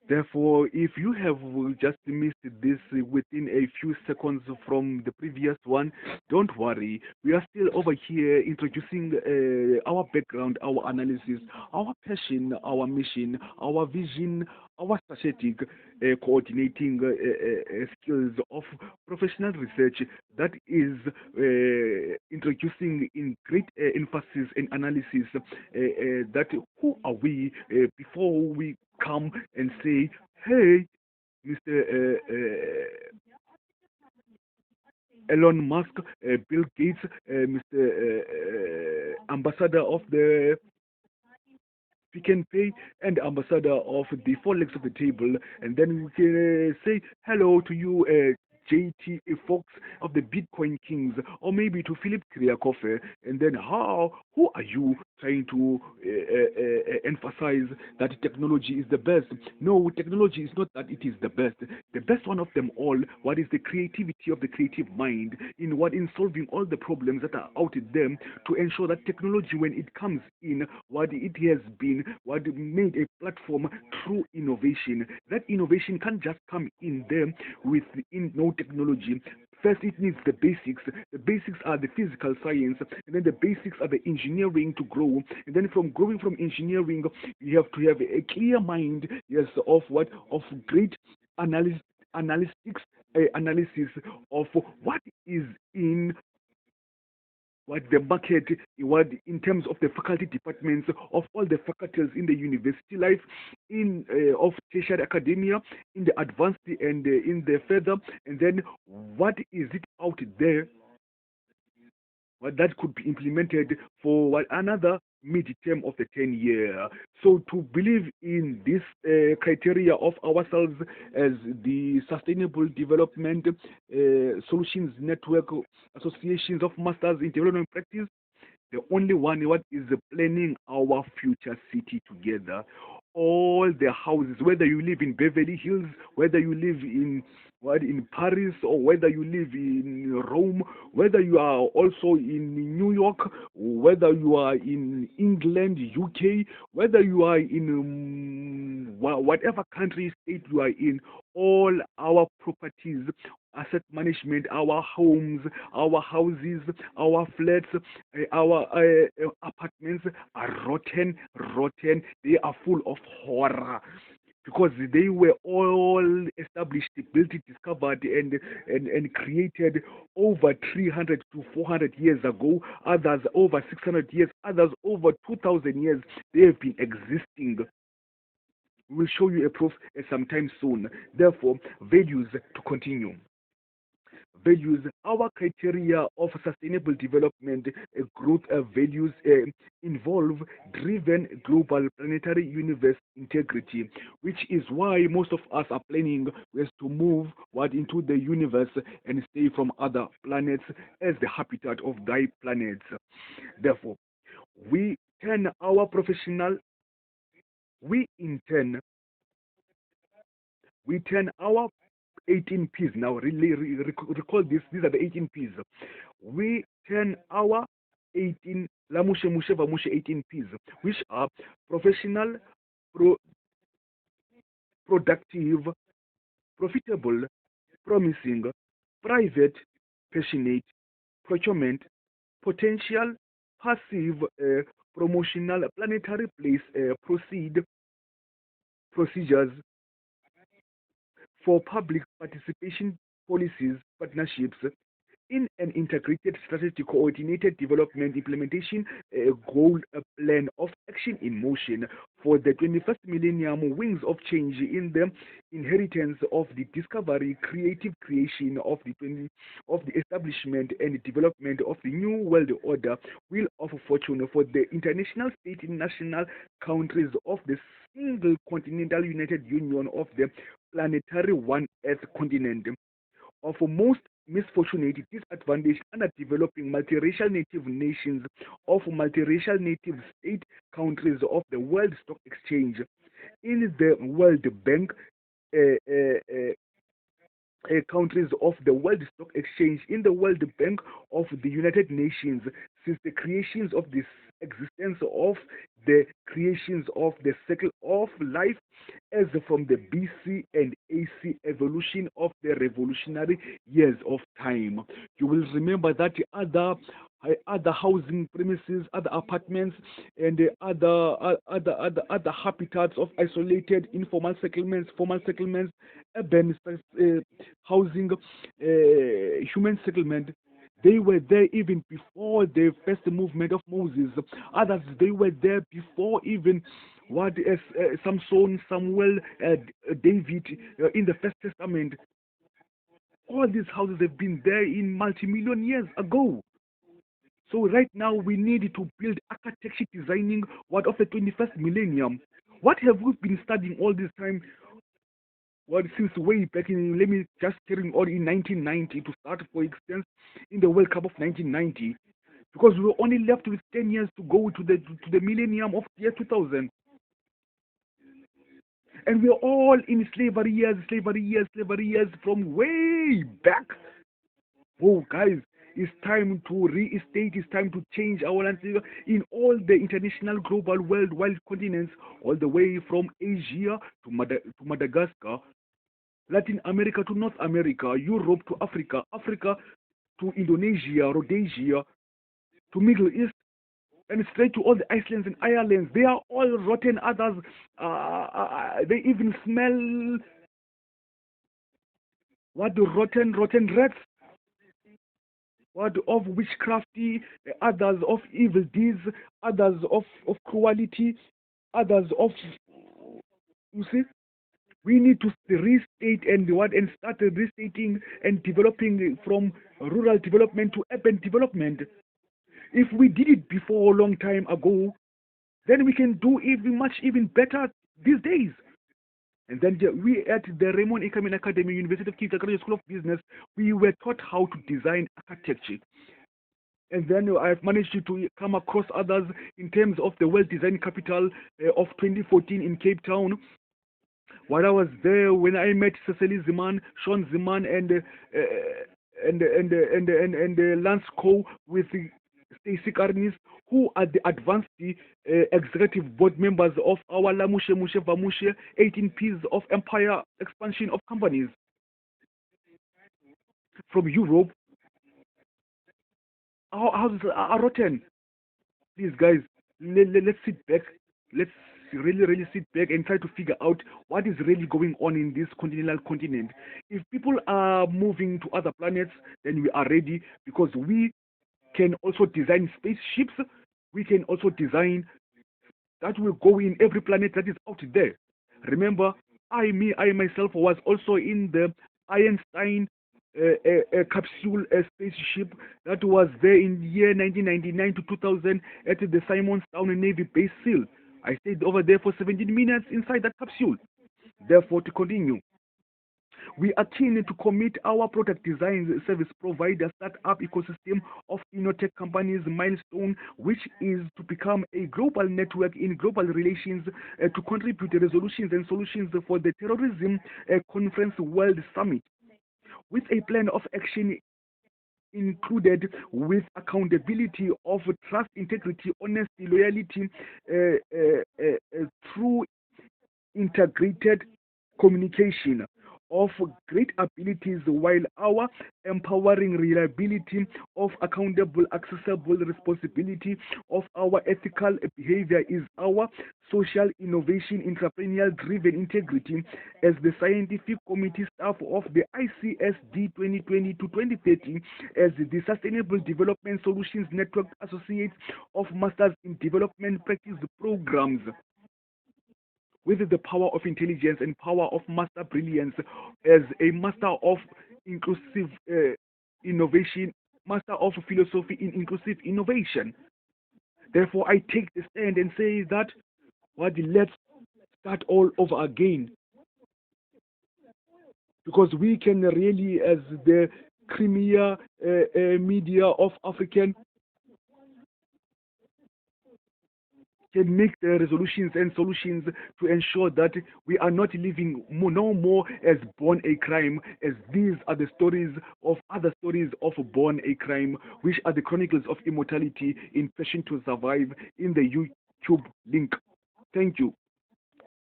Therefore, if you have just missed this within a few seconds from the previous one, don't worry. We are still over here introducing our background, our analysis, our passion, our mission, our vision, our strategic coordinating skills of professional research that is introducing in great emphasis and analysis that who are we before we come and say, hey, Mr. Elon Musk, Bill Gates, Mr. Ambassador of the Pick and Pay and ambassador of the four legs of the table, and then we can say hello to you, JT Fox of the Bitcoin Kings, or maybe to Philip Kriakoff, and then who are you trying to emphasize that technology is the best? No, technology is not that it is the best. The best one of them all, what is the creativity of the creative mind in solving all the problems that are out there to ensure that technology, when it comes in, what it has been, what made a platform through innovation. That innovation can't just come in there within no technology. First, it needs the basics. The basics are the physical science, and then the basics are the engineering to grow. And then from growing from engineering, you have to have a clear mind, yes, of what of great analysis, analysis of what is in what the market, what in terms of the faculty departments of all the faculties in the university life, in of tertiary academia, in the advanced and in the further, and then what is it out there what that could be implemented for what another mid-term of the 10-year. So to believe in this criteria of ourselves as the Sustainable Development Solutions Network Associations of Masters in Development Practice, the only one what is planning our future city together. All the houses, whether you live in Beverly Hills, whether you live in Paris, or whether you live in Rome, whether you are also in New York, whether you are in England, UK, whether you are in whatever country, state you are in, all our properties, asset management, our homes, our houses, our flats, our apartments are rotten, rotten. They are full of horror because they were all established, built, discovered, and created over 300 to 400 years ago. Others over 600 years. Others over 2,000 years. They have been existing. We will show you a proof sometime soon. Therefore, values to continue. Values, our criteria of sustainable development growth values involve driven global planetary universe integrity, which is why most of us are planning is to move what into the universe and stay from other planets as the habitat of thy planets. Therefore, we turn our professional, we intend, we turn our 18Ps. Now, really, recall this. These are the 18Ps. We turn our 18 Lamushe Mushe Vamushe 18Ps, which are professional, productive, profitable, promising, private, passionate, procurement, potential, passive, promotional, planetary place, procedures, for public participation policies, partnerships in an integrated strategy, coordinated development implementation, goal, a plan of action in motion for the 21st millennium, wings of change in the inheritance of the discovery, creative creation of the establishment and development of the new world order, wheel of fortune for the international state national countries of the single continental united union of the planetary one earth continent. Of most misfortunate, disadvantaged, underdeveloping multiracial native nations of multiracial native state countries of the World Stock Exchange in the World Bank countries of the World Stock Exchange in the World Bank of the United Nations since the creations of this existence of the creations of the cycle of life as from the BC and AC evolution of the revolutionary years of time. You will remember that other housing premises, other apartments, and other habitats of isolated informal settlements, formal settlements, urban housing, human settlement. They were there even before the first movement of Moses. Others, they were there before even what is Samson, Samuel, David in the First Testament. All these houses have been there in multi-million years ago. So right now we need to build architecture designing what of the 21st millennium. What have we been studying all this time? Well, since way back in, let me just carrying on in 1990 to start, for instance, in the World Cup of 1990, because we were only left with 10 years to go to the millennium of year 2000, and we are all in slavery years from way back. Oh, guys, it's time to reinstate, it's time to change our landscape in all the international, global, worldwide continents, all the way from Asia to Madagascar, Latin America to North America, Europe to Africa, Africa to Indonesia, Rhodesia, to Middle East, and straight to all the Icelands and Irelands. They are all rotten. Others, they even smell what the rotten rats. What of witchcrafty, others of evil deeds, others of cruelty, others of, you see, we need to restate and start restating and developing from rural development to urban development. If we did it before a long time ago, then we can do even better these days. And then we at the Raymond Ekamin Academy, University of Cape Town School of Business, we were taught how to design architecture. And then I've managed to come across others in terms of the World Design Capital of 2014 in Cape Town. While I was there, when I met Cecily Ziman, Sean Ziman, and Lance Coe with Stacey Karnis, who are the advanced executive board members of our Lamushe Mushe Vamushe 18ps of empire expansion of companies from Europe. Our houses are rotten. Please, guys, let's sit back. Let's really sit back and try to figure out what is really going on in this continental continent. If people are moving to other planets, then we are ready, because we can also design spaceships. We can also design that will go in every planet that is out there. Remember, I myself was also in the Einstein capsule spaceship that was there in year 1999 to 2000 at the Simonstown Navy Base SEAL. I stayed over there for 17 minutes inside that capsule. Therefore, to continue, we are keen to commit our product design service provider startup ecosystem of InnoTech companies milestone, which is to become a global network in global relations to contribute to resolutions and solutions for the terrorism conference world summit, with a plan of action included with accountability of trust, integrity, honesty, loyalty through integrated communication of great abilities, while our empowering reliability of accountable, accessible responsibility of our ethical behavior is our social innovation, entrepreneurial driven integrity as the scientific committee staff of the ICSD 2020 to 2030 as the Sustainable Development Solutions Network Associates of Masters in Development Practice Programs, with the power of intelligence and power of master brilliance as a master of inclusive innovation, master of philosophy in inclusive innovation. Therefore, I take the stand and say that let's start all over again, because we can really, as the premier media of African can make the resolutions and solutions to ensure that we are not living no more as born a crime, as these are the stories of other stories of born a crime, which are the chronicles of immortality in Passion to Survive in the YouTube link. Thank you.